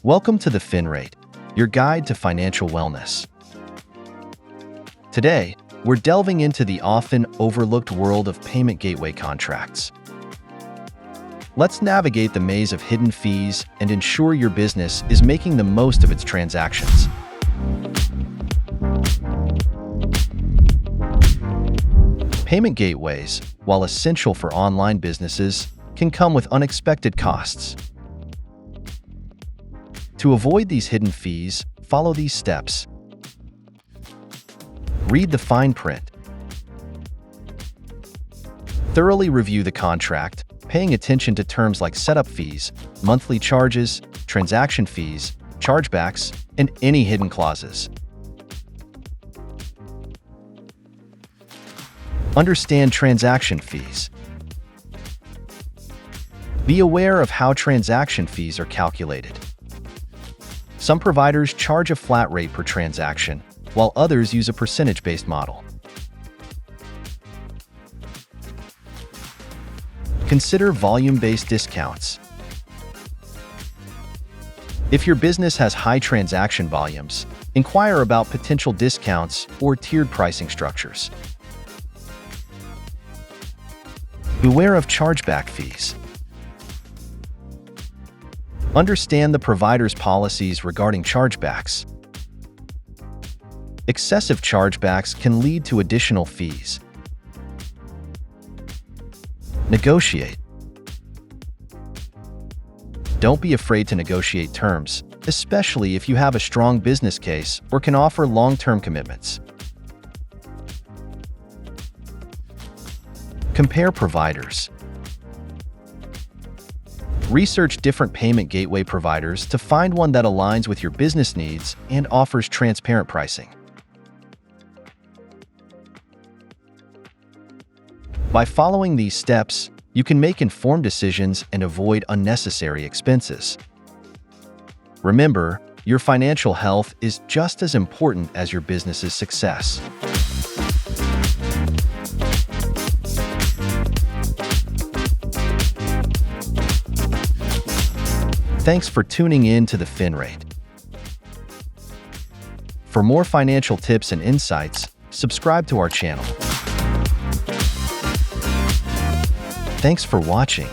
Welcome to TheFinrate, your guide to financial wellness. Today, we're delving into the often overlooked world of payment gateway contracts. Let's navigate the maze of hidden fees and ensure your business is making the most of its transactions. Payment gateways, while essential for online businesses, can come with unexpected costs. To avoid these hidden fees, follow these steps. Read the fine print. Thoroughly review the contract, paying attention to terms like setup fees, monthly charges, transaction fees, chargebacks, and any hidden clauses. Understand transaction fees. Be aware of how transaction fees are calculated. Some providers charge a flat rate per transaction, while others use a percentage-based model. Consider volume-based discounts. If your business has high transaction volumes, inquire about potential discounts or tiered pricing structures. Beware of chargeback fees. Understand the provider's policies regarding chargebacks. Excessive chargebacks can lead to additional fees. Negotiate. Don't be afraid to negotiate terms, especially if you have a strong business case or can offer long-term commitments. Compare providers. Research different payment gateway providers to find one that aligns with your business needs and offers transparent pricing. By following these steps, you can make informed decisions and avoid unnecessary expenses. Remember, your financial health is just as important as your business's success. Thanks for tuning in to TheFinrate. For more financial tips and insights, subscribe to our channel. Thanks for watching.